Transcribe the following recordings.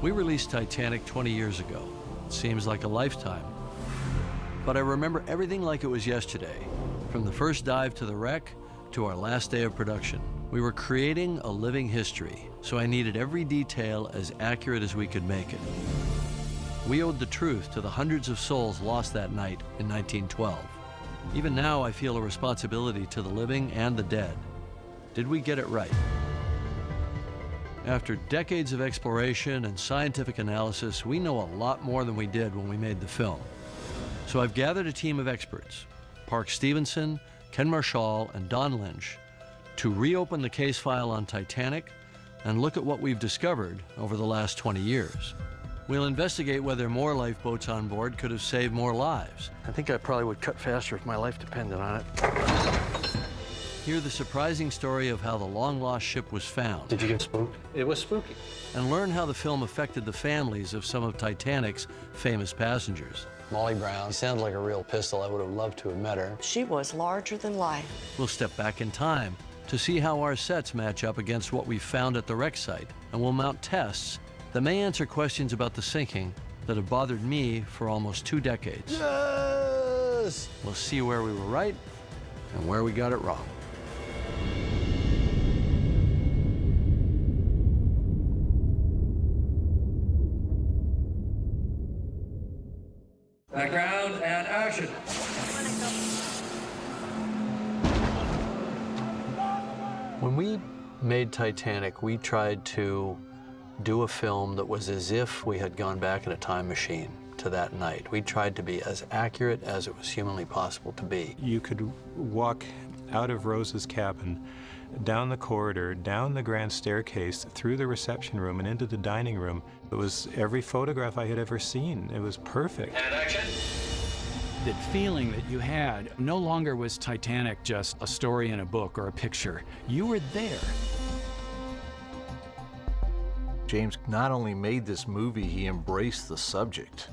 We released Titanic 20 years ago. It seems like a lifetime. But I remember everything like it was yesterday, from the first dive to the wreck to our last day of production. We were creating a living history, so I needed every detail as accurate as we could make it. We owed the truth to the hundreds of souls lost that night in 1912. Even now, I feel a responsibility to the living and the dead. Did we get it right? After decades of exploration and scientific analysis, we know a lot more than we did when we made the film. So I've gathered a team of experts, Park Stevenson, Ken Marshall, and Don Lynch, to reopen the case file on Titanic and look at what we've discovered over the last 20 years. We'll investigate whether more lifeboats on board could have saved more lives. I think I probably would cut faster if my life depended on it. Hear the surprising story of how the long-lost ship was found. Did you get spooked? It was spooky. And learn how the film affected the families of some of Titanic's famous passengers. Molly Brown sounded like a real pistol. I would have loved to have met her. She was larger than life. We'll step back in time to see how our sets match up against what we found at the wreck site, and we'll mount tests that may answer questions about the sinking that have bothered me for almost 2 decades. Yes! We'll see where we were right and where we got it wrong. Background and action. When we made Titanic, we tried to do a film that was as if we had gone back in a time machine to that night. We tried to be as accurate as it was humanly possible to be. You could walk out of Rose's cabin, down the corridor, down the grand staircase, through the reception room and into the dining room. It was every photograph I had ever seen. It was perfect. And action. That feeling that you had, no longer was Titanic just a story in a book or a picture. You were there. James not only made this movie, he embraced the subject.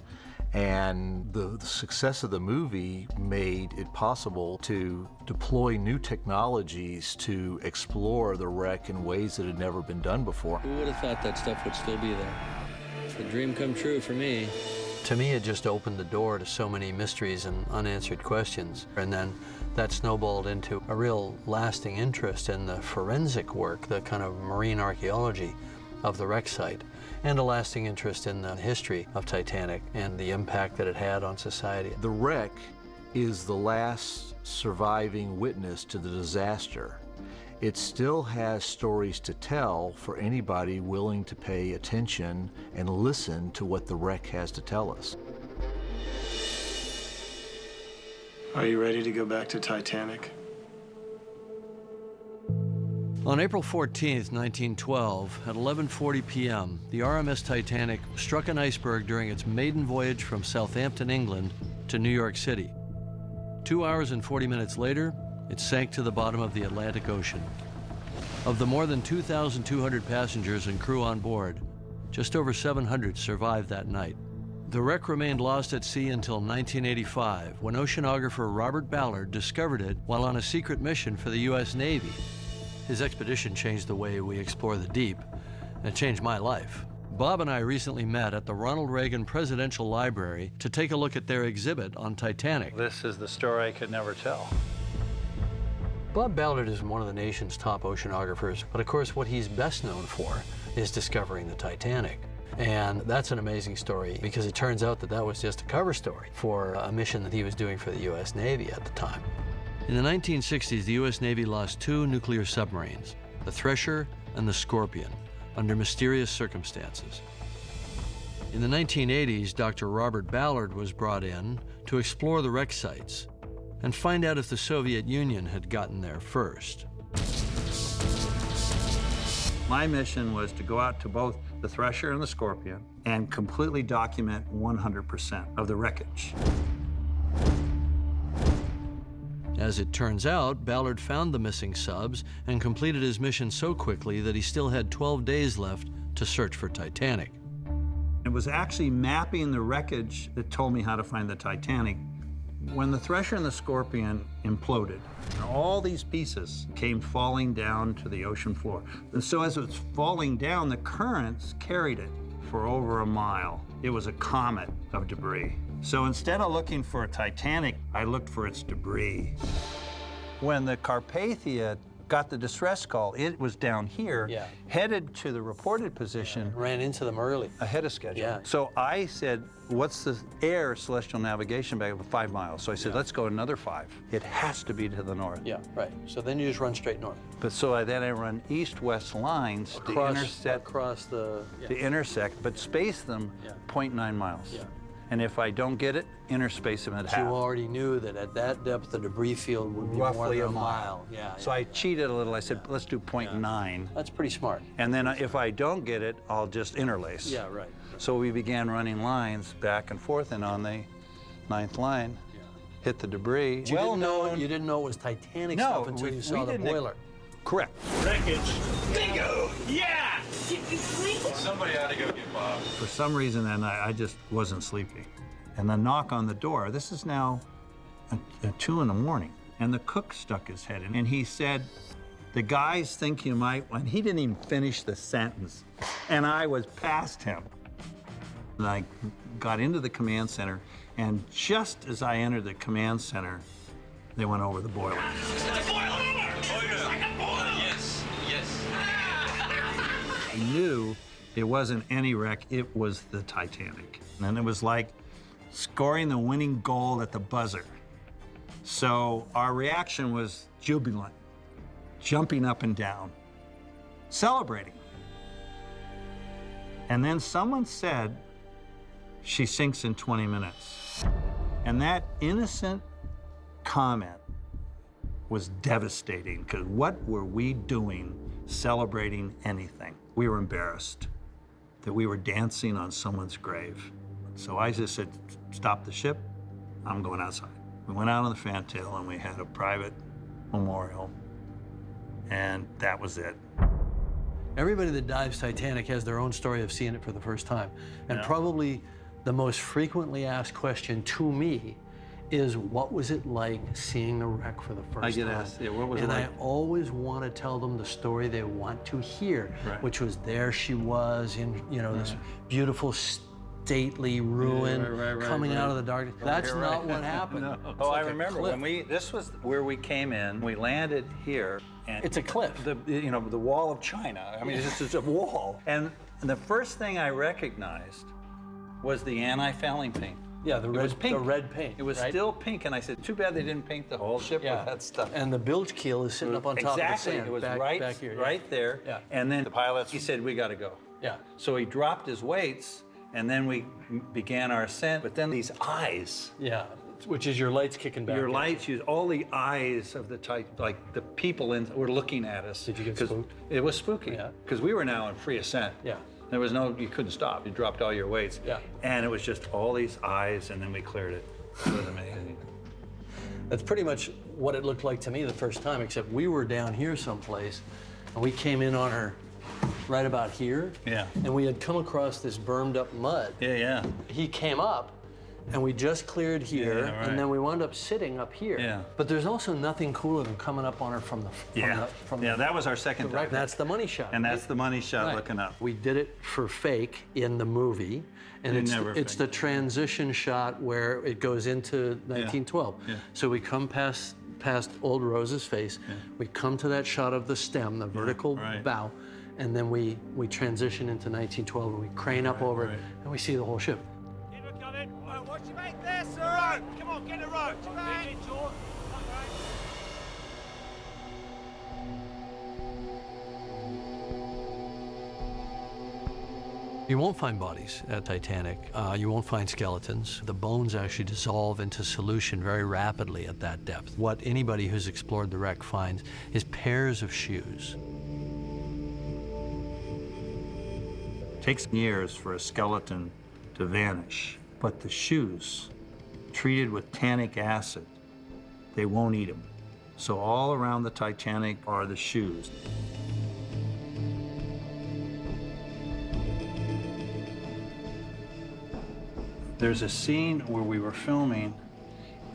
And the success of the movie made it possible to deploy new technologies to explore the wreck in ways that had never been done before. Who would have thought that stuff would still be there? It's a dream come true for me. To me, it just opened the door to so many mysteries and unanswered questions. And then that snowballed into a real lasting interest in the forensic work, the kind of marine archaeology of the wreck site, and a lasting interest in the history of Titanic and the impact that it had on society. The wreck is the last surviving witness to the disaster. It still has stories to tell for anybody willing to pay attention and listen to what the wreck has to tell us. Are you ready to go back to Titanic? On April 14th, 1912, at 11:40 p.m., the RMS Titanic struck an iceberg during its maiden voyage from Southampton, England, to New York City. 2 hours and 40 minutes later, it sank to the bottom of the Atlantic Ocean. Of the more than 2,200 passengers and crew on board, just over 700 survived that night. The wreck remained lost at sea until 1985, when oceanographer Robert Ballard discovered it while on a secret mission for the U.S. Navy. His expedition changed the way we explore the deep, and it changed my life. Bob and I recently met at the Ronald Reagan Presidential Library to take a look at their exhibit on Titanic. This is the story I could never tell. Bob Ballard is one of the nation's top oceanographers, but of course what he's best known for is discovering the Titanic. And that's an amazing story because it turns out that that was just a cover story for a mission that he was doing for the U.S. Navy at the time. In the 1960s, the U.S. Navy lost 2 nuclear submarines, the Thresher and the Scorpion, under mysterious circumstances. In the 1980s, Dr. Robert Ballard was brought in to explore the wreck sites and find out if the Soviet Union had gotten there first. My mission was to go out to both the Thresher and the Scorpion and completely document 100% of the wreckage. As it turns out, Ballard found the missing subs and completed his mission so quickly that he still had 12 days left to search for Titanic. It was actually mapping the wreckage that told me how to find the Titanic. When the Thresher and the Scorpion imploded, all these pieces came falling down to the ocean floor. And so as it was falling down, the currents carried it. for over a mile. It was a comet of debris. So instead of looking for a Titanic, I looked for its debris. When the Carpathia got the distress call, it was down here, headed to the reported position. Ran into them early. Ahead of schedule. Yeah. So I said, what's the air celestial navigation back of 5 miles? So I said, let's go another 5. It has to be to the north. Yeah, right. So then you just run straight north. But so I run east-west lines to intersect, to intersect, but space them 0.9 miles. Yeah. And if I don't get it, interspace them at half. You already knew that at that depth, the debris field would be Roughly more than a mile. Yeah. So I cheated a little. I said, let's do 0.9. That's pretty smart. And then if I don't get it, I'll just interlace. Yeah, right. So we began running lines back and forth, and on the 9th line, hit the debris. You didn't know it was Titanic stuff until you saw the boiler. Correct. Wreckage. Bingo! Yeah! Somebody ought to go get Bob. For some reason that night, I just wasn't sleepy. And the knock on the door, this is now at 2 in the morning, and the cook stuck his head in, and he said, the guys think you might, and he didn't even finish the sentence, and I was past him. And I got into the command center, and just as I entered the command center, they went over the boiler. I knew it wasn't any wreck, it was the Titanic. And it was like scoring the winning goal at the buzzer. So our reaction was jubilant, jumping up and down, celebrating. And then someone said, she sinks in 20 minutes. And that innocent comment was devastating, because what were we doing celebrating anything? We were embarrassed that we were dancing on someone's grave. So I just said, stop the ship, I'm going outside. We went out on the fantail and we had a private memorial, and that was it. Everybody that dives Titanic has their own story of seeing it for the first time. And probably the most frequently asked question to me is, what was it like seeing the wreck for the first time? I get asked, what was it like? And I always want to tell them the story they want to hear, which was there she was in, this beautiful, stately ruin coming out of the darkness. That's not what happened. No. Oh, I remember when this was where we came in, we landed here. And it's a cliff. The wall of China. I mean, it's just a wall. And the first thing I recognized was the anti-fouling paint. Yeah, the red paint. It was still pink, and I said, too bad they didn't paint the whole ship with that stuff. And the bilge keel is sitting up on top of the sand. It was back here, right there. Yeah. And then the pilot, he said, we got to go. Yeah. So he dropped his weights, and then we began our ascent. But then these eyes. Yeah, which is your lights kicking back. Your lights, all the eyes of the the people were looking at us. Did you get spooked? It was spooky. Yeah. Because we were now in free ascent. Yeah. There was you couldn't stop. You dropped all your weights. Yeah. And it was just all these eyes, and then we cleared it. It was amazing. That's pretty much what it looked like to me the first time, except we were down here someplace, and we came in on her right about here. Yeah. And we had come across this bermed up mud. Yeah, yeah. He came up, and we just cleared here, and then we wound up sitting up here. Yeah. But there's also nothing cooler than coming up on her from the that was our second time. That's the money shot. And that's the money shot looking up. We did it for fake in the movie, and it's the transition shot where it goes into 1912. Yeah. So we come past Old Rose's face, we come to that shot of the stem, the vertical bow, and then we transition into 1912, and we crane up over it, and we see the whole ship. Watch your mate there, sir. Come on, get a rope. You won't find bodies at Titanic. You won't find skeletons. The bones actually dissolve into solution very rapidly at that depth. What anybody who's explored the wreck finds is pairs of shoes. It takes years for a skeleton to vanish. But the shoes, treated with tannic acid, they won't eat them. So all around the Titanic are the shoes. There's a scene where we were filming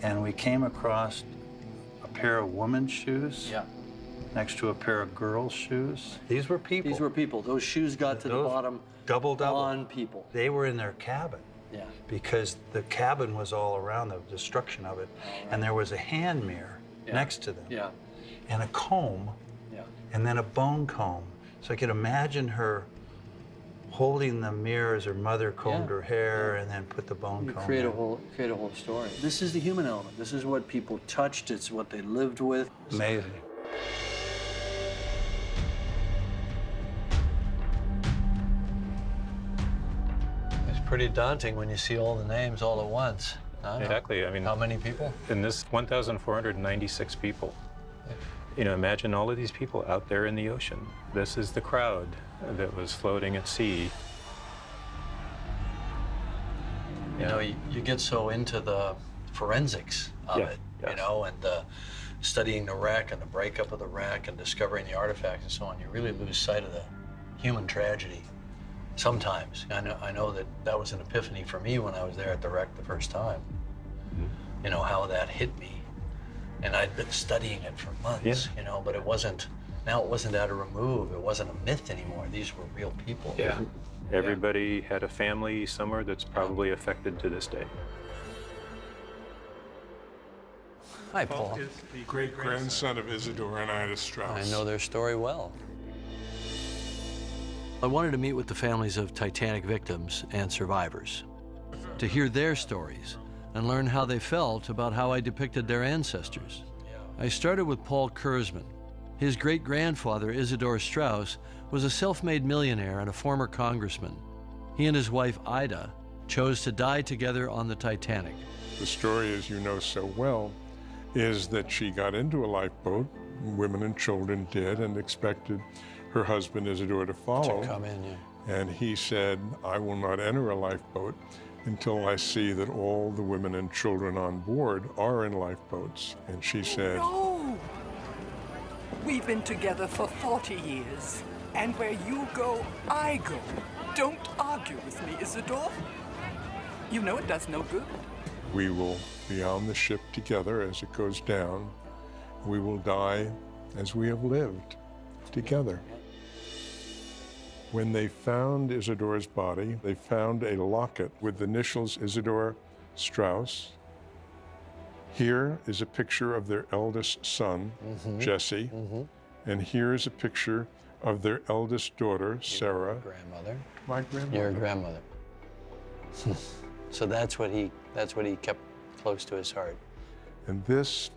and we came across a pair of women's shoes. Yeah. next to a pair of girls' shoes. These were people. These were people. Those shoes got to the Those bottom double on people. They were in their cabin. Yeah. Because the cabin was all around the destruction of it. And there was a hand mirror next to them. Yeah. And a comb. Yeah. And then a bone comb. So I could imagine her holding the mirror as her mother combed her hair and then put the bone comb Create in. a whole story. This is the human element. This is what people touched. It's what they lived with. Amazing. It's pretty daunting when you see all the names all at once. Exactly. I mean, how many people? In this 1,496 people. You know, imagine all of these people out there in the ocean. This is the crowd that was floating at sea. You know, you get so into the forensics of it, you know, and studying the wreck and the breakup of the wreck and discovering the artifacts and so on. You really lose sight of the human tragedy sometimes. I know that was an epiphany for me when I was there at the wreck the first time. You know, how that hit me. And I'd been studying it for months, you know, but it wasn't out of remove. It wasn't a myth anymore. These were real people. Yeah. Everybody had a family somewhere that's probably affected to this day. Hi, Paul. Paul is the great-grandson of Isidore and Ida Strauss. I know their story well. I wanted to meet with the families of Titanic victims and survivors, to hear their stories and learn how they felt about how I depicted their ancestors. I started with Paul Kurzman. His great-grandfather, Isidore Strauss, was a self-made millionaire and a former congressman. He and his wife, Ida, chose to die together on the Titanic. The story, as you know so well, is that she got into a lifeboat, women and children did, and expected her husband, Isidore, to follow. To come in, yeah. And he said, I will not enter a lifeboat until I see that all the women and children on board are in lifeboats. And she said, No! We've been together for 40 years. And where you go, I go. Don't argue with me, Isidore. You know it does no good. we will be on the ship together as it goes down. We will die as we have lived together. When they found Isidore's body, they found a locket with the initials Isidore Strauss. Here is a picture of their eldest son, Jesse, and here is a picture of their eldest daughter, Sarah. Grandmother. My grandmother. Your grandmother. So that's what he kept close to his heart. And this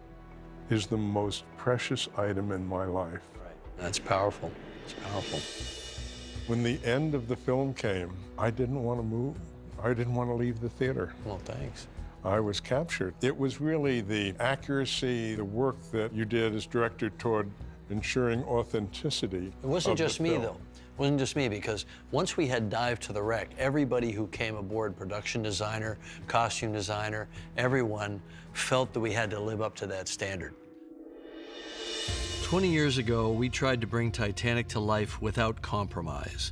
is the most precious item in my life. Right. That's powerful. It's powerful. When the end of the film came, I didn't want to move. I didn't want to leave the theater. Well, thanks. I was captured. It was really the accuracy, the work that you did as director toward ensuring authenticity. It wasn't of the just me, film. though. It wasn't just me, because once we had dived to the wreck, everybody who came aboard, production designer, costume designer, everyone felt that we had to live up to that standard. 20 years ago, we tried to bring Titanic to life without compromise.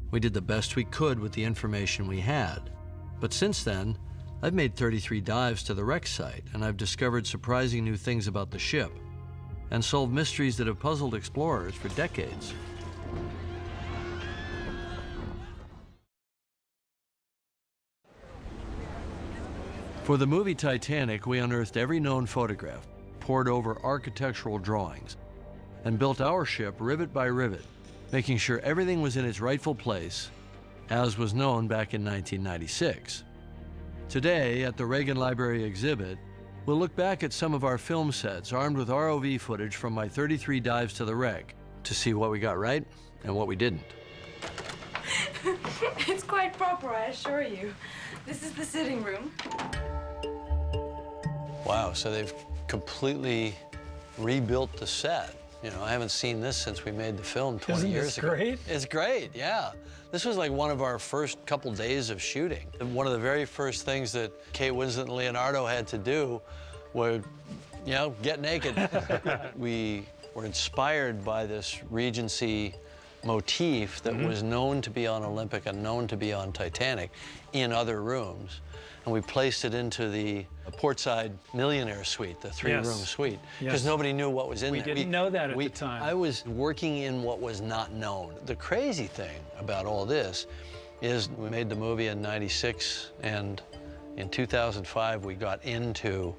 We did the best we could with the information we had. But since then, I've made 33 dives to the wreck site, and I've discovered surprising new things about the ship, and solved mysteries that have puzzled explorers for decades. For the movie Titanic, we unearthed every known photograph, pored over architectural drawings, and built our ship rivet by rivet, making sure everything was in its rightful place, as was known back in 1996. Today, at the Reagan Library exhibit, we'll look back at some of our film sets armed with ROV footage from my 33 dives to the wreck to see what we got right and what we didn't. It's quite proper, I assure you. This is the sitting room. Wow, so they've completely rebuilt the set. You know, I haven't seen this since we made the film 20 years ago. Great? It's great, yeah. This was like one of our first couple days of shooting. One of the very first things that Kate Winslet and Leonardo had to do was, you know, get naked. We were inspired by this Regency motif that was known to be on Olympic and known to be on Titanic in other rooms. And we placed it into the Portside Millionaire Suite, the three-room suite, because nobody knew what was in there. We didn't know that at the time. I was working in what was not known. The crazy thing about all this is we made the movie in '96, and in 2005 we got into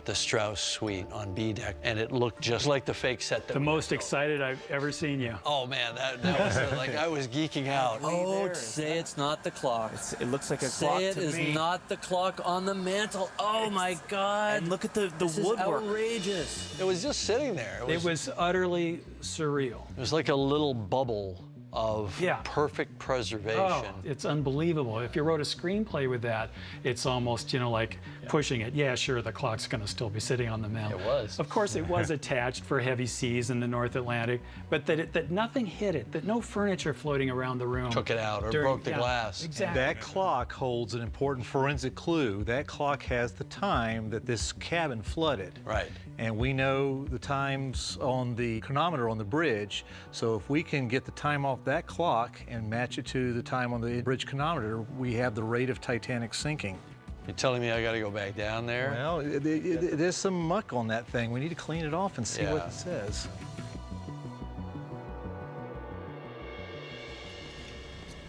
the Strauss suite on B deck, and it looked just like the fake set. The most excited I've ever seen you. Oh man, that was like I was geeking out. Oh, say it's not the clock. It looks like a clock to me. Say it is not the clock on the mantle. Oh my God! And look at the woodwork. Outrageous. It was just sitting there. It was utterly surreal. It was like a little bubble of perfect preservation. Oh, it's unbelievable. If you wrote a screenplay with that, it's almost, you know, like pushing it. Yeah, sure, the clock's going to still be sitting on the mantle. It was. Of course, it was attached for heavy seas in the North Atlantic, but that nothing hit it, that no furniture floating around the room took it out or broke the glass. Exactly. That clock holds an important forensic clue. That clock has the time that this cabin flooded. Right. And we know the times on the chronometer on the bridge, so if we can get the time off that clock and match it to the time on the bridge chronometer, we have the rate of Titanic sinking. You're telling me I got to go back down there? Well, there's some muck on that thing. We need to clean it off and see what it says.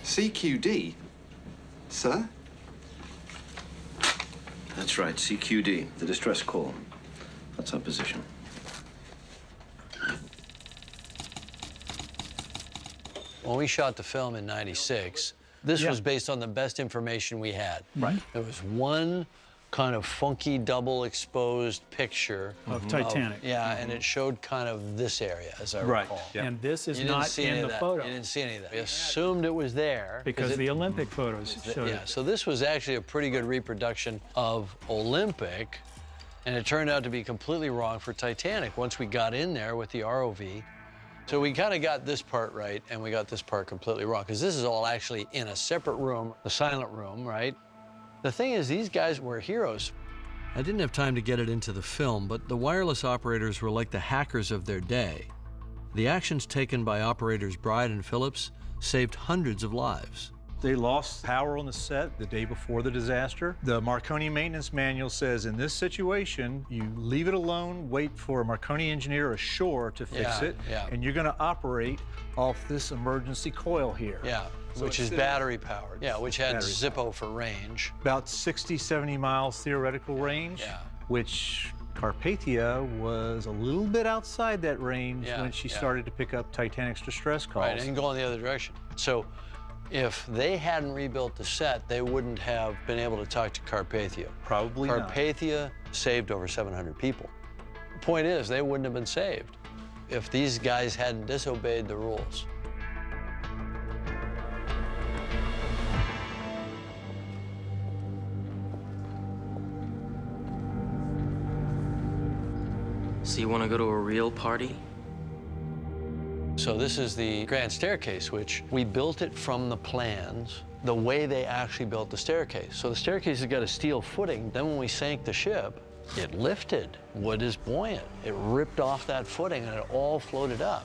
CQD? Sir? That's right, CQD, the distress call. That's our position. When we shot the film in '96, this was based on the best information we had. Right. There was one kind of funky double exposed picture of Titanic. And it showed kind of this area, as I recall. And this is not in the photo. You didn't see any of that. We assumed it was there. Because the Olympic photos showed it. Yeah, so this was actually a pretty good reproduction of Olympic, and it turned out to be completely wrong for Titanic once we got in there with the ROV. So we kind of got this part right, and we got this part completely wrong, because this is all actually in a separate room, the silent room, right? The thing is, these guys were heroes. I didn't have time to get it into the film, but the wireless operators were like the hackers of their day. The actions taken by operators Bride and Phillips saved hundreds of lives. They lost power on the set the day before the disaster. The Marconi maintenance manual says in this situation, you leave it alone, wait for a Marconi engineer ashore to fix it, and you're gonna operate off this emergency coil here. Yeah, So which is battery powered. Yeah, which had Zippo for range. About 60, 70 miles theoretical range, which Carpathia was a little bit outside that range when she started to pick up Titanic's distress calls. Right, and go in the other direction. So if they hadn't rebuilt the set, they wouldn't have been able to talk to Carpathia. Probably not. Carpathia saved over 700 people. The point is, they wouldn't have been saved if these guys hadn't disobeyed the rules. So you want to go to a real party? So this is the grand staircase, which we built it from the plans, the way they actually built the staircase. So the staircase has got a steel footing. Then when we sank the ship, it lifted. Wood is buoyant. It ripped off that footing and it all floated up.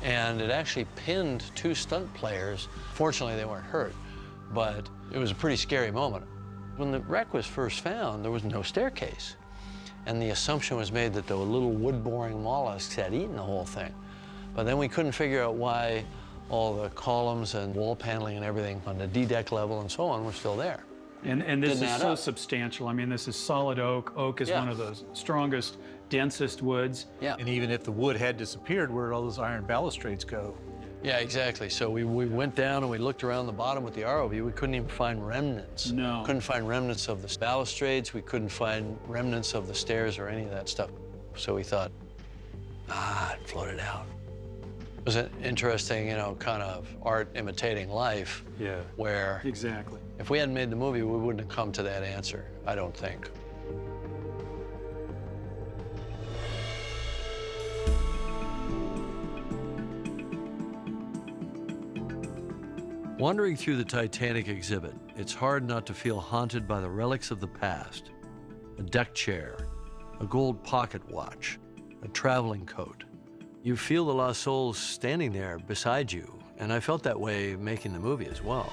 And it actually pinned two stunt players. Fortunately, they weren't hurt, but it was a pretty scary moment. When the wreck was first found, there was no staircase. And the assumption was made that the little wood-boring mollusks had eaten the whole thing. But then we couldn't figure out why all the columns and wall paneling and everything on the D-deck level and so on were still there. And this is so substantial. I mean, this is solid oak. Oak is one of the strongest, densest woods. Yeah. And even if the wood had disappeared, where did all those iron balustrades go? Yeah, exactly. So we went down and we looked around the bottom with the ROV. We couldn't even find remnants. No. Couldn't find remnants of the balustrades. We couldn't find remnants of the stairs or any of that stuff. So we thought, it floated out. It was an interesting, you know, kind of art imitating life. Yeah. Where exactly. If we hadn't made the movie, we wouldn't have come to that answer, I don't think. Wandering through the Titanic exhibit, it's hard not to feel haunted by the relics of the past. A deck chair, a gold pocket watch, a traveling coat. You feel the lost souls standing there beside you And I felt that way making the movie as well.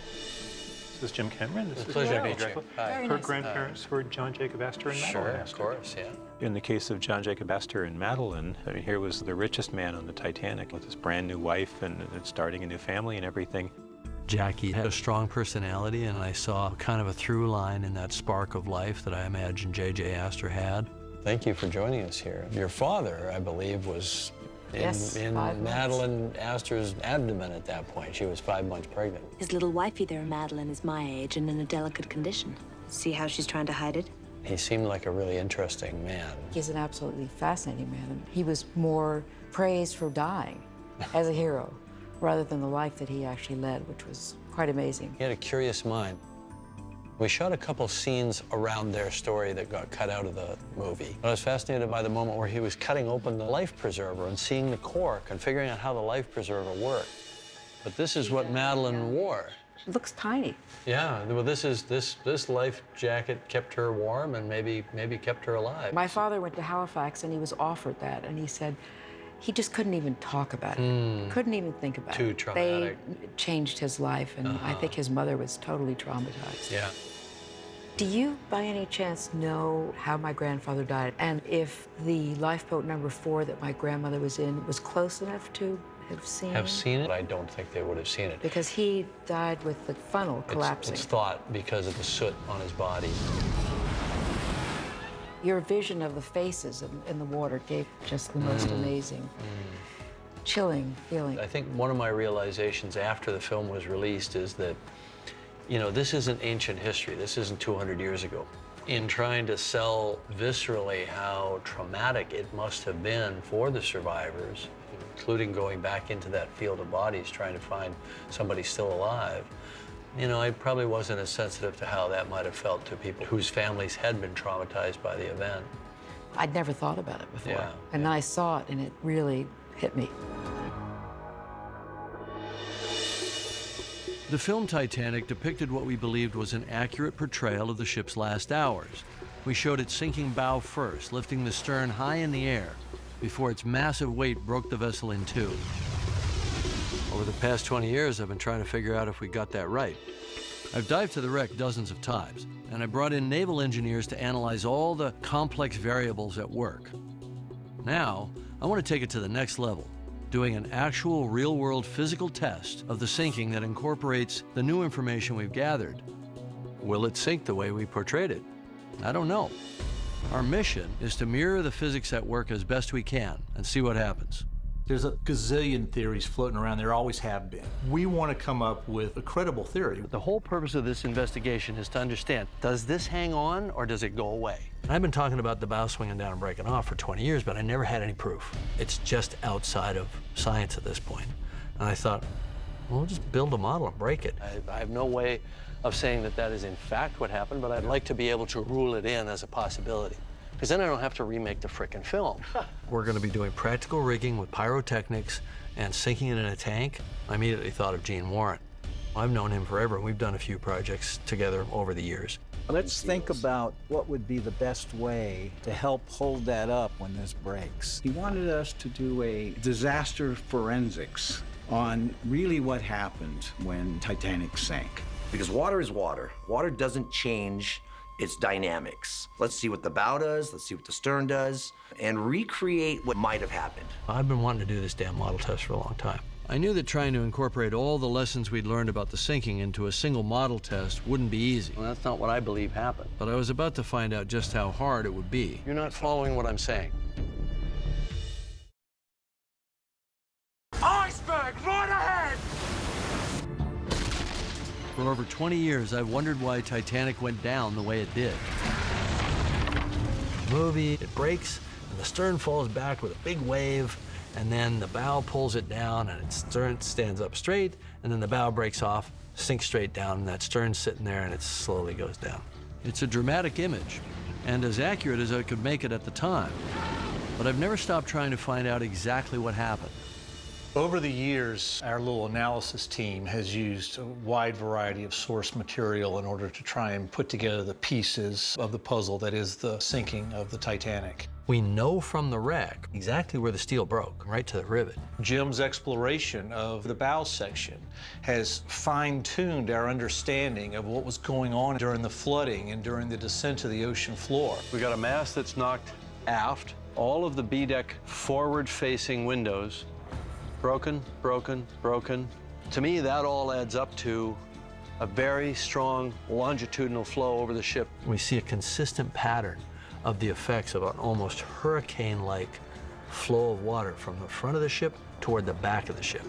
This is Jim Cameron. This is Pleasure to Jackie meet you. Greco. Hi. Her Very nice. grandparents were John Jacob Astor and Madeline Sure, Astor. of course, yeah. In the case of John Jacob Astor and Madeline, I mean, here was the richest man on the Titanic with his brand new wife and starting a new family and everything. Jackie had a strong personality, and I saw kind of a through line in that spark of life that I imagine J.J. Astor had. Thank you for joining us here. Your father, I believe, was in Madeline Astor's abdomen at that point. She was 5 months pregnant. His little wifey there, Madeline, is my age and in a delicate condition. See how she's trying to hide it? He seemed like a really interesting man. He's an absolutely fascinating man. And he was more praised for dying as a hero rather than the life that he actually led, which was quite amazing. He had a curious mind. We shot a couple scenes around their story that got cut out of the movie. I was fascinated by the moment where he was cutting open the life preserver and seeing the cork and figuring out how the life preserver worked. But this is what Madeline wore. It looks tiny. Yeah, well, this life jacket kept her warm and maybe kept her alive. My father went to Halifax and he was offered that, and he said he just couldn't even talk about it. Couldn't even think about it. Too traumatic. They changed his life, and I think his mother was totally traumatized. Yeah. Do you, by any chance, know how my grandfather died? And if the lifeboat number 4 that my grandmother was in was close enough to have seen it? I don't think they would have seen it. Because he died with the funnel collapsing. It's thought because of the soot on his body. Your vision of the faces in the water gave just the most amazing, chilling feeling. I think one of my realizations after the film was released is that, you know, this isn't ancient history. This isn't 200 years ago. In trying to sell viscerally how traumatic it must have been for the survivors, including going back into that field of bodies, trying to find somebody still alive, you know, I probably wasn't as sensitive to how that might have felt to people whose families had been traumatized by the event. I'd never thought about it before. Yeah. And I saw it, and it really hit me. The film Titanic depicted what we believed was an accurate portrayal of the ship's last hours. We showed it sinking bow first, lifting the stern high in the air before its massive weight broke the vessel in two. Over the past 20 years, I've been trying to figure out if we got that right. I've dived to the wreck dozens of times, and I brought in naval engineers to analyze all the complex variables at work. Now, I want to take it to the next level, doing an actual real-world physical test of the sinking that incorporates the new information we've gathered. Will it sink the way we portrayed it? I don't know. Our mission is to mirror the physics at work as best we can and see what happens. There's a gazillion theories floating around. There always have been. We want to come up with a credible theory. The whole purpose of this investigation is to understand, does this hang on or does it go away? And I've been talking about the bow swinging down and breaking off for 20 years, but I never had any proof. It's just outside of science at this point. And I thought, well, we'll just build a model and break it. I have no way of saying that that is in fact what happened, but I'd like to be able to rule it in as a possibility. Because then I don't have to remake the frickin' film. We're going to be doing practical rigging with pyrotechnics and sinking it in a tank. I immediately thought of Gene Warren. I've known him forever, and we've done a few projects together over the years. Let's think about what would be the best way to help hold that up when this breaks. He wanted us to do a disaster forensics on really what happened when Titanic sank. Because water is water. Water doesn't change its dynamics. Let's see what the bow does, let's see what the stern does, and recreate what might have happened. I've been wanting to do this damn model test for a long time. I knew that trying to incorporate all the lessons we'd learned about the sinking into a single model test wouldn't be easy. Well, that's not what I believe happened. But I was about to find out just how hard it would be. You're not following what I'm saying. Iceberg, right ahead! For over 20 years, I've wondered why Titanic went down the way it did. The movie, it breaks, and the stern falls back with a big wave, and then the bow pulls it down, and its stern stands up straight, and then the bow breaks off, sinks straight down, and that stern's sitting there, and it slowly goes down. It's a dramatic image, and as accurate as I could make it at the time. But I've never stopped trying to find out exactly what happened. Over the years, our little analysis team has used a wide variety of source material in order to try and put together the pieces of the puzzle that is the sinking of the Titanic. We know from the wreck exactly where the steel broke, right to the rivet. Jim's exploration of the bow section has fine-tuned our understanding of what was going on during the flooding and during the descent to the ocean floor. We got a mast that's knocked aft. All of the B-deck forward-facing windows, broken, broken, broken. To me, that all adds up to a very strong longitudinal flow over the ship. We see a consistent pattern of the effects of an almost hurricane-like flow of water from the front of the ship toward the back of the ship.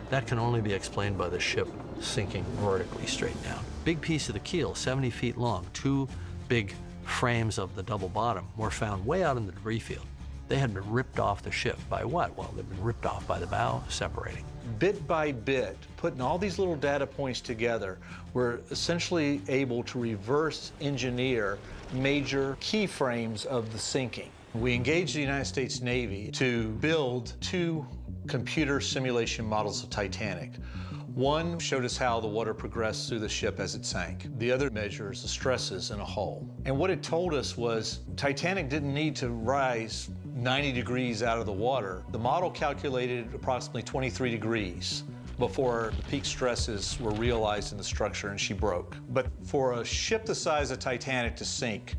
That can only be explained by the ship sinking vertically straight down. Big piece of the keel, 70 feet long, 2 big frames of the double bottom were found way out in the debris field. They had been ripped off the ship by what? Well, they'd been ripped off by the bow, separating. Bit by bit, putting all these little data points together, we're essentially able to reverse engineer major key frames of the sinking. We engaged the United States Navy to build 2 computer simulation models of Titanic. One showed us how the water progressed through the ship as it sank. The other measures the stresses in a hull. And what it told us was Titanic didn't need to rise 90 degrees out of the water. The model calculated approximately 23 degrees before the peak stresses were realized in the structure and she broke. But for a ship the size of Titanic to sink,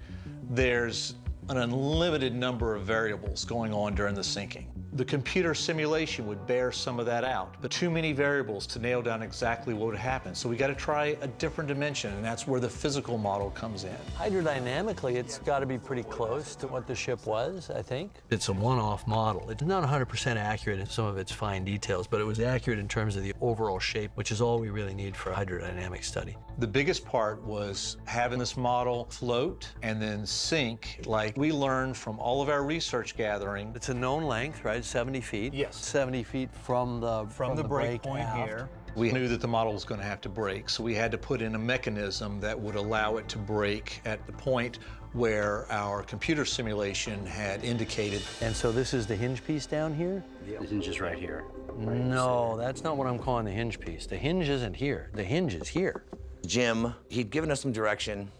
there's an unlimited number of variables going on during the sinking. The computer simulation would bear some of that out, but too many variables to nail down exactly what would happen. So we got to try a different dimension, and that's where the physical model comes in. Hydrodynamically, it's got to be pretty close to what the ship was, I think. It's a one-off model. It's not 100% accurate in some of its fine details, but it was accurate in terms of the overall shape, which is all we really need for a hydrodynamic study. The biggest part was having this model float and then sink like we learned from all of our research gathering. It's a known length, right? 70 feet. Yes. 70 feet from the break point aft. here. We knew that the model was going to have to break, so we had to put in a mechanism that would allow it to break at the point where our computer simulation had indicated. And so this is the hinge piece down here? The hinge is right here. No, that's not what I'm calling the hinge piece. The hinge isn't here. The hinge is here. Jim, he'd given us some direction.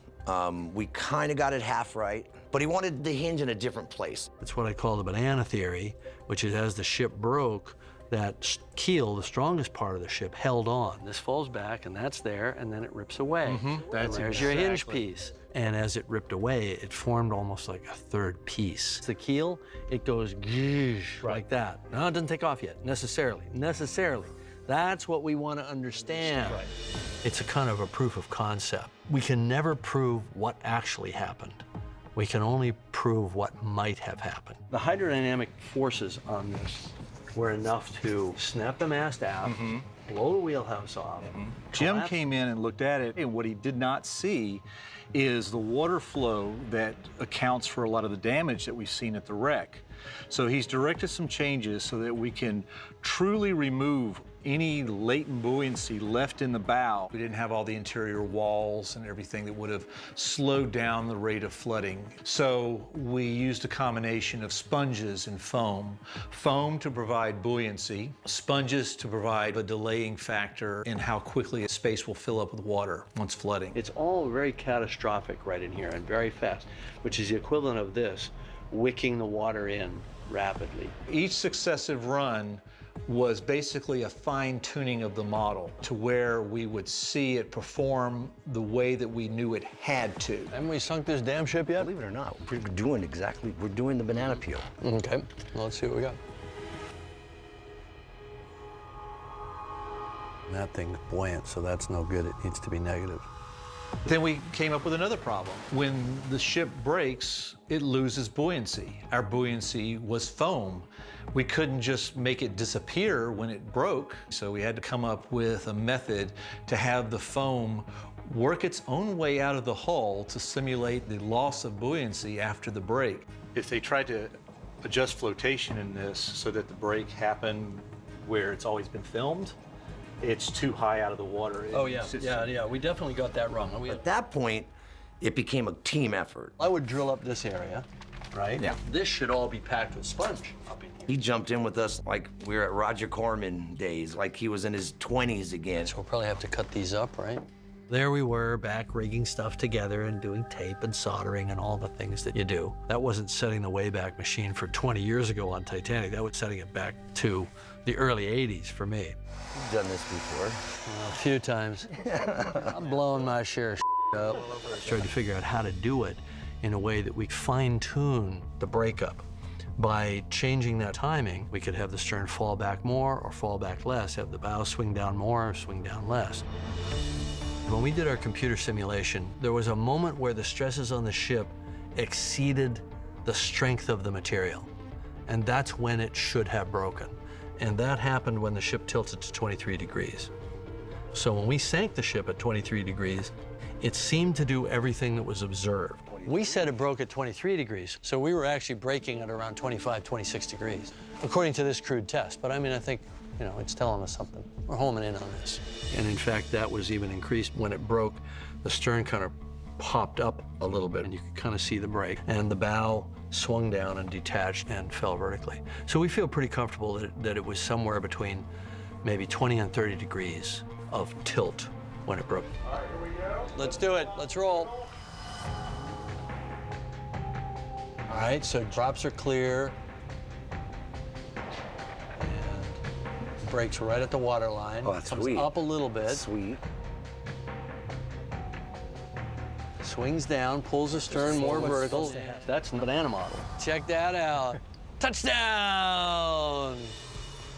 We kind of got it half right, but he wanted the hinge in a different place. It's what I call the banana theory, which is as the ship broke, that keel, the strongest part of the ship, held on. This falls back, and that's there, and then it rips away. That's and there's your hinge piece. And as it ripped away, it formed almost like a third piece. The keel, it goes like that. No, it doesn't take off yet, necessarily. That's what we want to understand. Right. It's a kind of a proof of concept. We can never prove what actually happened. We can only prove what might have happened. The hydrodynamic forces on this were enough to snap the mast aft, blow the wheelhouse off. Jim came in and looked at it, and what he did not see is the water flow that accounts for a lot of the damage that we've seen at the wreck. So he's directed some changes so that we can truly remove any latent buoyancy left in the bow. We didn't have all the interior walls and everything that would have slowed down the rate of flooding. So we used a combination of sponges and foam. Foam to provide buoyancy, sponges to provide a delaying factor in how quickly a space will fill up with water once flooding. It's all very catastrophic right in here and very fast, which is the equivalent of this, wicking the water in rapidly. Each successive run was basically a fine-tuning of the model to where we would see it perform the way that we knew it had to. Haven't we sunk this damn ship yet? Believe it or not, we're doing the banana peel. Okay, well, let's see what we got. That thing's buoyant, so that's no good. It needs to be negative. Then we came up with another problem. When the ship breaks, it loses buoyancy. Our buoyancy was foam. We couldn't just make it disappear when it broke, so we had to come up with a method to have the foam work its own way out of the hull to simulate the loss of buoyancy after the break. If they tried to adjust flotation in this so that the break happened where it's always been filmed, it's too high out of the water. Yeah, we definitely got that wrong. At that point, it became a team effort. I would drill up this area, right? Yeah. This should all be packed with sponge up in here. He jumped in with us like we were at Roger Corman days, like he was in his 20s again. So we'll probably have to cut these up, right? There we were, back rigging stuff together and doing tape and soldering and all the things that you do. That wasn't setting the Wayback Machine for 20 years ago on Titanic. That was setting it back to the early 80s for me. You've done this before. A few times. I'm blowing my share of up. Tried to figure out how to do it in a way that we fine-tune the breakup. By changing that timing, we could have the stern fall back more or fall back less, have the bow swing down more or swing down less. When we did our computer simulation, there was a moment where the stresses on the ship exceeded the strength of the material. And that's when it should have broken. And that happened when the ship tilted to 23 degrees. So when we sank the ship at 23 degrees, it seemed to do everything that was observed. We said it broke at 23 degrees, so we were actually breaking at around 25, 26 degrees, according to this crude test. But I mean, I think, you know, it's telling us something. We're homing in on this. And in fact, that was even increased when it broke. The stern kind of popped up a little bit, and you could kind of see the break. And the bow swung down and detached and fell vertically. So we feel pretty comfortable that it was somewhere between maybe 20 and 30 degrees of tilt when it broke. All right, here we go. Let's do it. Let's roll. All right, so drops are clear. And brakes right at the water line. Oh, that's comes sweet. up a little bit. Sweet. Swings down, pulls the stern more vertical. That's a banana model. Check that out. Touchdown!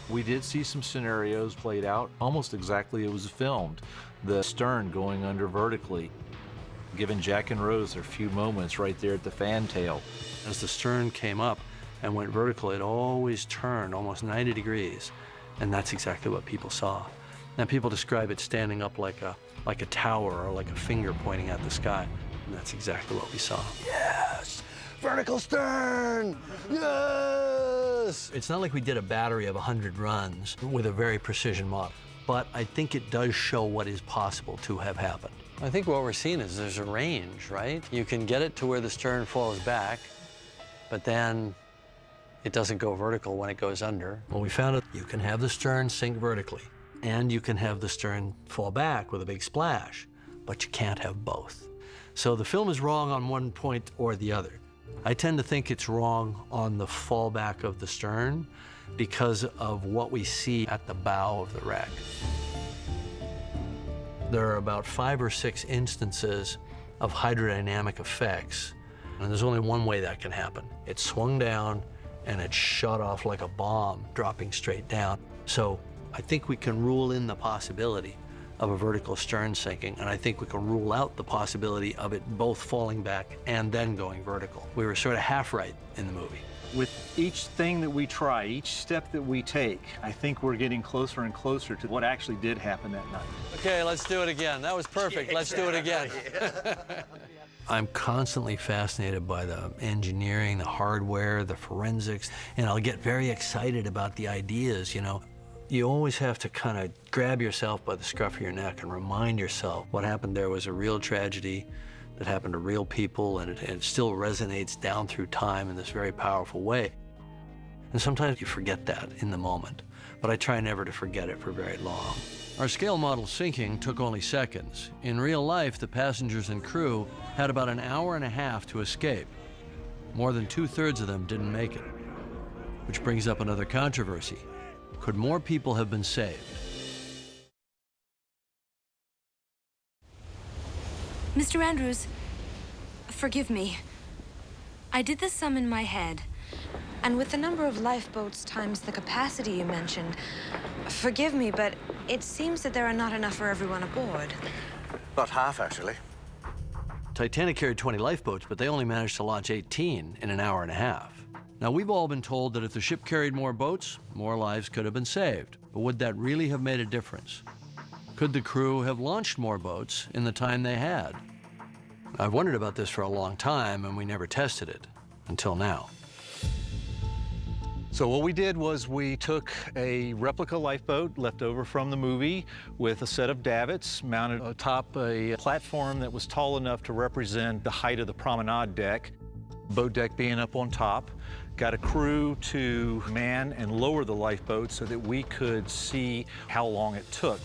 We did see some scenarios played out almost exactly as it was filmed. The stern going under vertically, giving Jack and Rose their few moments right there at the fantail. As the stern came up and went vertical, it always turned almost 90 degrees. And that's exactly what people saw. And people describe it standing up like a tower or like a finger pointing at the sky. And that's exactly what we saw. Yes! Vertical stern! Yes! It's not like we did a battery of 100 runs with a very precision model, but I think it does show what is possible to have happened. I think what we're seeing is there's a range, right? You can get it to where the stern falls back, but then it doesn't go vertical when it goes under. Well, we found out you can have the stern sink vertically, and you can have the stern fall back with a big splash, but you can't have both. So the film is wrong on one point or the other. I tend to think it's wrong on the fallback of the stern because of what we see at the bow of the wreck. There are about 5 or 6 instances of hydrodynamic effects, and there's only one way that can happen. It swung down and it shot off like a bomb, dropping straight down. So I think we can rule in the possibility of a vertical stern sinking, and I think we can rule out the possibility of it both falling back and then going vertical. We were sort of half right in the movie. With each thing that we try, each step that we take, I think we're getting closer and closer to what actually did happen that night. Okay, let's do it again. That was perfect. Let's do it again. I'm constantly fascinated by the engineering, the hardware, the forensics, and I'll get very excited about the ideas, you know. You always have to kind of grab yourself by the scruff of your neck and remind yourself what happened there was a real tragedy that happened to real people, and it still resonates down through time in this very powerful way. And sometimes you forget that in the moment, but I try never to forget it for very long. Our scale model sinking took only seconds. In real life, the passengers and crew had about an hour and a half to escape. More than 2/3 of them didn't make it, which brings up another controversy. Could more people have been saved? Mr. Andrews, forgive me. I did the sum in my head. And with the number of lifeboats times the capacity you mentioned, forgive me, but it seems that there are not enough for everyone aboard. About half, actually. Titanic carried 20 lifeboats, but they only managed to launch 18 in an hour and a half. Now, we've all been told that if the ship carried more boats, more lives could have been saved. But would that really have made a difference? Could the crew have launched more boats in the time they had? I've wondered about this for a long time, and we never tested it until now. So what we did was we took a replica lifeboat left over from the movie with a set of davits mounted atop a platform that was tall enough to represent the height of the promenade deck, boat deck being up on top. Got a crew to man and lower the lifeboat so that we could see how long it took.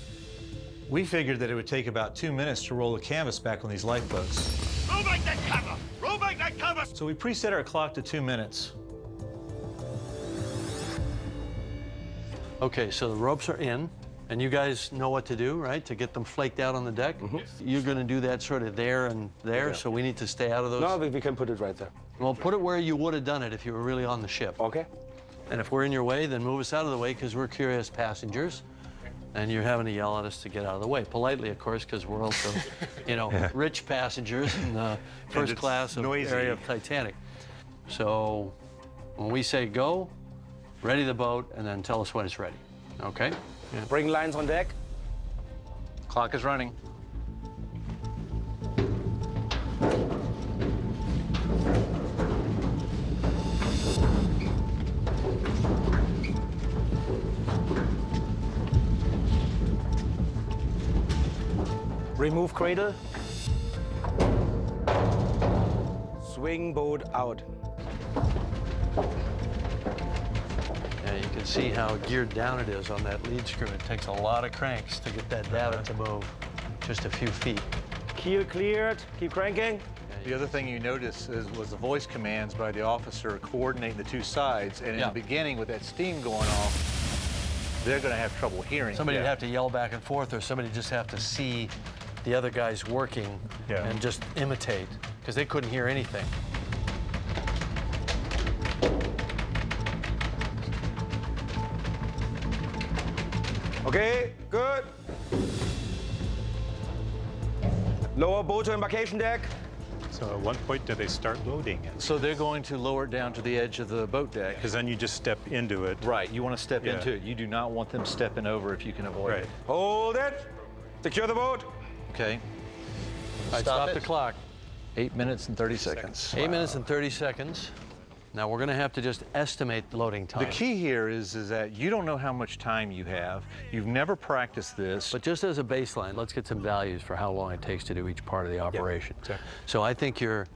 We figured that it would take about 2 minutes to roll the canvas back on these lifeboats. Roll back that cover! Roll back that cover! So we preset our clock to 2 minutes. Okay, so the ropes are in, and you guys know what to do, right? To get them flaked out on the deck? You're gonna do that sort of there and there, so we need to stay out of those? No, we can put it right there. Well, put it where you would have done it if you were really on the ship. Okay. And if we're in your way, then move us out of the way, because we're curious passengers, and you're having to yell at us to get out of the way. Politely, of course, because we're also, you know, rich passengers in the first class area of Titanic. So when we say go, ready the boat, and then tell us when it's ready, okay? Yeah. Bring lines on deck. Clock is running. Remove cradle. Swing boat out. Yeah, you can see how geared down it is on that lead screw. It takes a lot of cranks to get that davit to move just a few feet. Keel cleared. Keep cranking. The other thing you notice was the voice commands by the officer coordinating the two sides. And in the beginning, with that steam going off, they're going to have trouble hearing. Somebody would have to yell back and forth, or somebody just have to see the other guys working and just imitate, because they couldn't hear anything. Okay, good. Lower boat to embarkation deck. So at one point, do they start loading it? So they're going to lower it down to the edge of the boat deck. Because then you just step into it. Right, you want to step into it. You do not want them stepping over if you can avoid it. Hold it. Secure the boat. Okay. All right, stop the clock. 8 minutes and 30 seconds. 8 minutes and 30 seconds. Now we're going to have to just estimate the loading time. The key here is that you don't know how much time you have. You've never practiced this. But just as a baseline, let's get some values for how long it takes to do each part of the operation. Exactly. So I think you're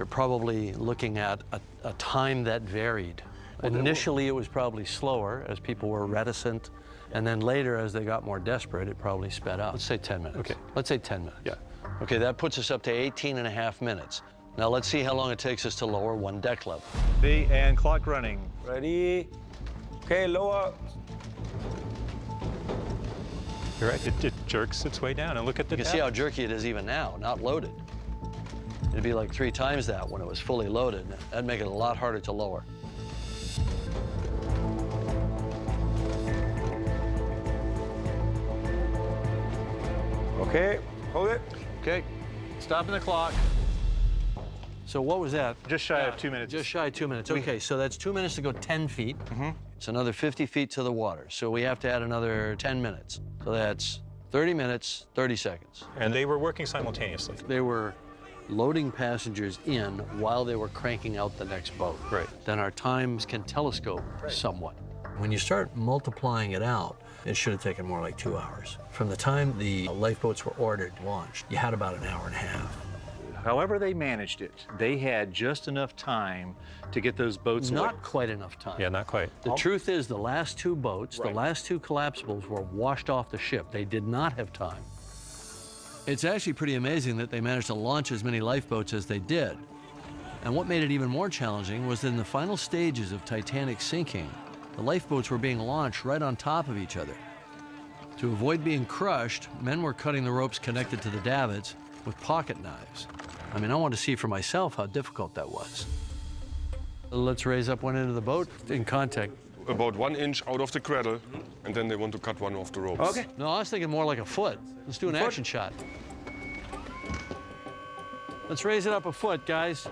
probably looking at a time that varied. Initially, it was probably slower as people were reticent, and then later, as they got more desperate, it probably sped up. Let's say 10 minutes. Okay. Let's say 10 minutes. Yeah. Okay, that puts us up to 18.5 minutes. Now let's see how long it takes us to lower one deck level. And clock running. Ready. Okay, lower. You're right, it jerks its way down, and look at the You can see how jerky it is even now, not loaded. It'd be like 3 times that when it was fully loaded. That'd make it a lot harder to lower. Okay, hold it. Okay, stopping the clock. So what was that? Just shy of 2 minutes. Just shy of 2 minutes. Okay, so that's 2 minutes to go 10 feet. It's another 50 feet to the water. So we have to add another 10 minutes. So that's 30 minutes, 30 seconds. And they were working simultaneously. They were loading passengers in while they were cranking out the next boat. Right. Then our times can telescope somewhat. When you start multiplying it out, it should have taken more like 2 hours. From the time the lifeboats were ordered, launched, you had about an hour and a half. However they managed it, they had just enough time to get those boats away. Not quite enough time. Yeah, not quite. The truth is the last 2 boats, the last 2 collapsibles were washed off the ship. They did not have time. It's actually pretty amazing that they managed to launch as many lifeboats as they did. And what made it even more challenging was that in the final stages of Titanic sinking, the lifeboats were being launched right on top of each other. To avoid being crushed, men were cutting the ropes connected to the davits with pocket knives. I mean, I want to see for myself how difficult that was. Let's raise up one end of the boat in contact. About 1 inch out of the cradle, and then they want to cut one of the ropes. Okay. No, I was thinking more like a foot. Let's do an action shot. Let's raise it up a foot, guys.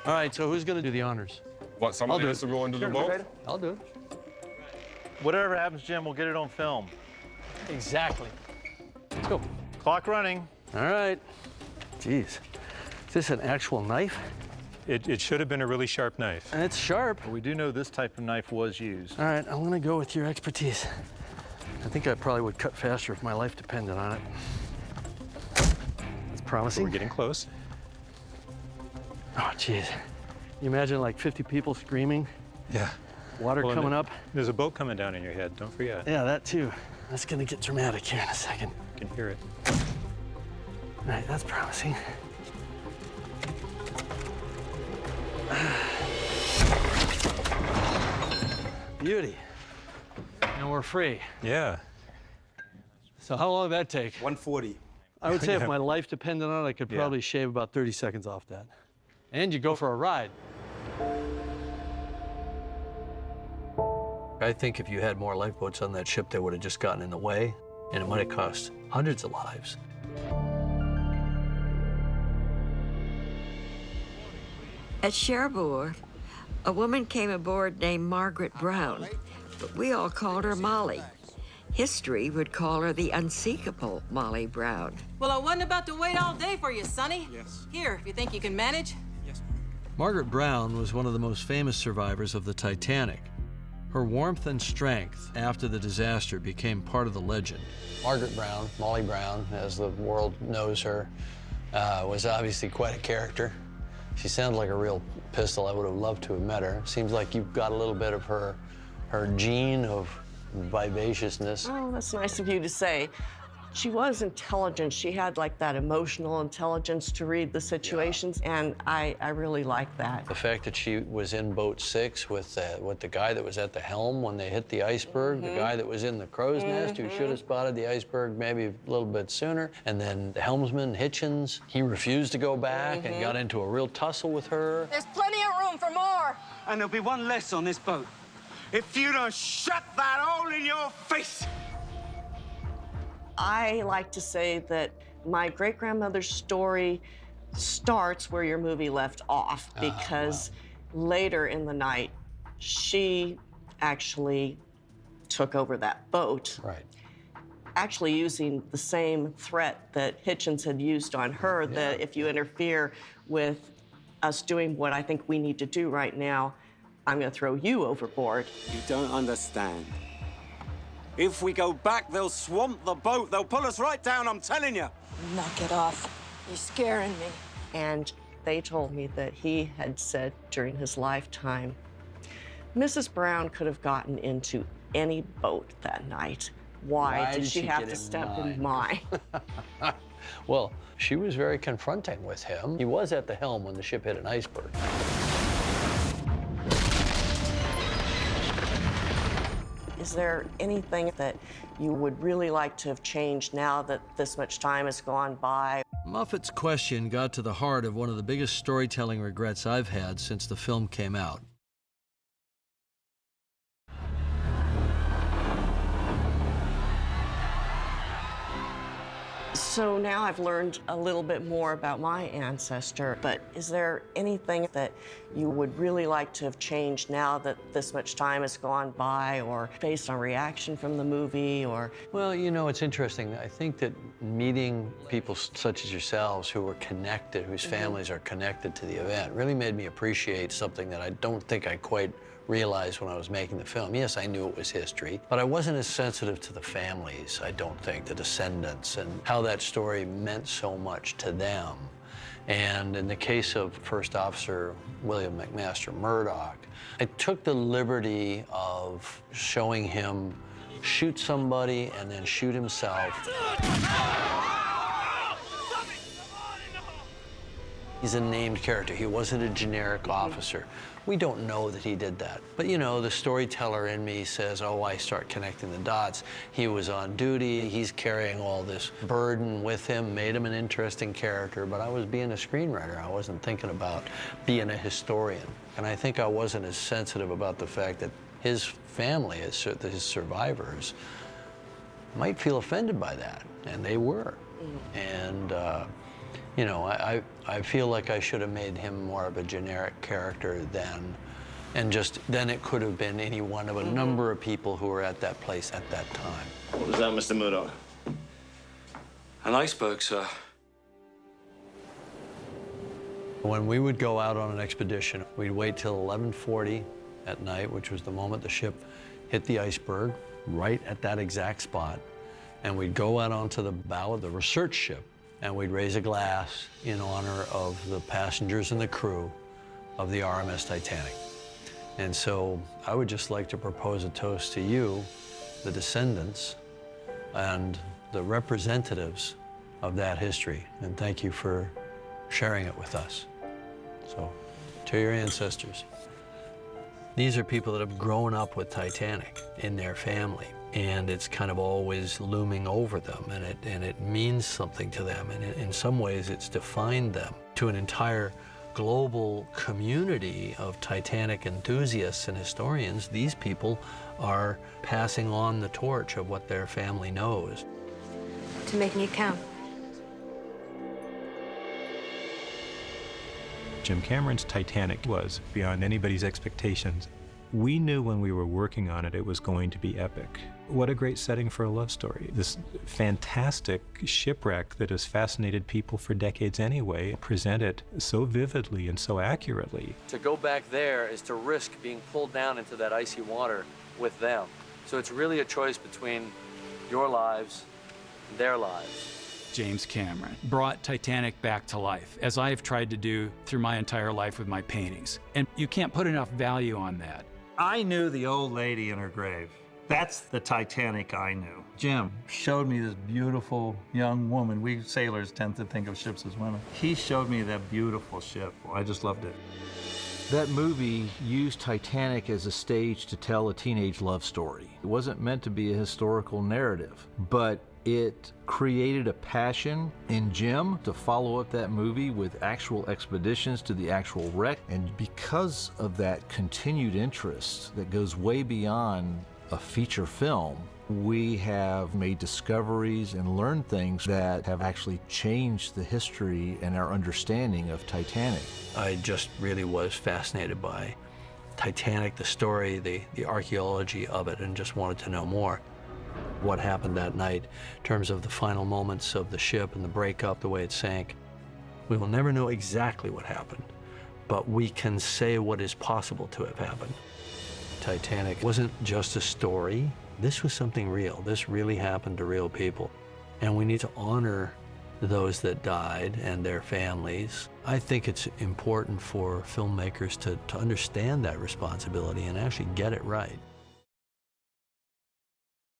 All right, so who's going to do the honors? What, somebody has to go into the boat? I'll do it. Whatever happens, Jim, we'll get it on film. Exactly. Let's go. Clock running. All right. Jeez. Is this an actual knife? It should have been a really sharp knife. And it's sharp. We do know this type of knife was used. All right, I'm going to go with your expertise. I think I probably would cut faster if my life depended on it. That's promising. We're getting close. Oh, jeez. You imagine like 50 people screaming? Yeah. Water Well, coming up. There's a boat coming down in your head, don't forget. Yeah, that too. That's gonna get dramatic here in a second. You can hear it. All right, that's promising. Beauty. And we're free. Yeah. So how long did that take? 140. I would say if my life depended on it, I could probably shave about 30 seconds off that. And you go for a ride. I think if you had more lifeboats on that ship, they would have just gotten in the way, and it might have cost hundreds of lives. At Cherbourg, a woman came aboard named Margaret Brown, but we all called her Molly. History would call her the unsinkable Molly Brown. Well, I wasn't about to wait all day for you, Sonny. Yes. Here, if you think you can manage. Yes. Margaret Brown was one of the most famous survivors of the Titanic. Her warmth and strength after the disaster became part of the legend. Margaret Brown, Molly Brown, as the world knows her, was obviously quite a character. She sounded like a real pistol. I would have loved to have met her. Seems like you've got a little bit of her gene of vivaciousness. Oh, that's nice of you to say. She was intelligent. She had like that emotional intelligence to read the situations, and I really like that. The fact that she was in boat 6 with the guy that was at the helm when they hit the iceberg, the guy that was in the crow's nest who should have spotted the iceberg maybe a little bit sooner, and then the helmsman, Hitchens, he refused to go back and got into a real tussle with her. There's plenty of room for more. And there'll be one less on this boat. If you don't shut that hole in your face. I like to say that my great-grandmother's story starts where your movie left off, because later in the night, she actually took over that boat. Right. Actually using the same threat that Hitchens had used on her, that if you interfere with us doing what I think we need to do right now, I'm gonna throw you overboard. You don't understand. If we go back, they'll swamp the boat. They'll pull us right down, I'm telling you. Knock it off. You're scaring me. And they told me that he had said during his lifetime, Mrs. Brown could have gotten into any boat that night. Why did she have to step in mine? Well, she was very confronting with him. He was at the helm when the ship hit an iceberg. Is there anything that you would really like to have changed now that this much time has gone by? Moffat's question got to the heart of one of the biggest storytelling regrets I've had since the film came out. So now I've learned a little bit more about my ancestor, but is there anything that you would really like to have changed now that this much time has gone by, or based on reaction from the movie, or? Well, you know, it's interesting. I think that meeting people such as yourselves who are connected, whose families are connected to the event, really made me appreciate something that I don't think I quite realized when I was making the film. Yes, I knew it was history, but I wasn't as sensitive to the families, I don't think, the descendants, and how that story meant so much to them. And in the case of First Officer William McMaster Murdoch, I took the liberty of showing him shoot somebody and then shoot himself. He's a named character. He wasn't a generic officer. We don't know that he did that. But, you know, the storyteller in me says, oh, I start connecting the dots. He was on duty. He's carrying all this burden with him, made him an interesting character. But I was being a screenwriter. I wasn't thinking about being a historian. And I think I wasn't as sensitive about the fact that his family, his survivors, might feel offended by that. And they were. And, you know, I feel like I should have made him more of a generic character then, and then it could have been any one of a number of people who were at that place at that time. What was that, Mr. Murdoch? An iceberg, sir. When we would go out on an expedition, we'd wait till 11:40 at night, which was the moment the ship hit the iceberg, right at that exact spot, and we'd go out onto the bow of the research ship, and we'd raise a glass in honor of the passengers and the crew of the RMS Titanic. And so I would just like to propose a toast to you, the descendants, and the representatives of that history. And thank you for sharing it with us. So, to your ancestors. These are people that have grown up with Titanic in their family, and it's kind of always looming over them, and it means something to them, and in some ways it's defined them. To an entire global community of Titanic enthusiasts and historians, these people are passing on the torch of what their family knows. To making it count. Jim Cameron's Titanic was beyond anybody's expectations. We knew when we were working on it, it was going to be epic. What a great setting for a love story. This fantastic shipwreck that has fascinated people for decades anyway, presented so vividly and so accurately. To go back there is to risk being pulled down into that icy water with them. So it's really a choice between your lives and their lives. James Cameron brought Titanic back to life, as I have tried to do through my entire life with my paintings. And you can't put enough value on that. I knew the old lady in her grave. That's the Titanic I knew. Jim showed me this beautiful young woman. We sailors tend to think of ships as women. He showed me that beautiful ship. I just loved it. That movie used Titanic as a stage to tell a teenage love story. It wasn't meant to be a historical narrative, but it created a passion in Jim to follow up that movie with actual expeditions to the actual wreck. And because of that continued interest that goes way beyond a feature film, we have made discoveries and learned things that have actually changed the history and our understanding of Titanic. I just really was fascinated by Titanic, the story, the archaeology of it, and just wanted to know more. What happened that night in terms of the final moments of the ship and the breakup, the way it sank. We will never know exactly what happened, but we can say what is possible to have happened. Titanic wasn't just a story. This was something real. This really happened to real people. And we need to honor those that died and their families. I think it's important for filmmakers to understand that responsibility and actually get it right.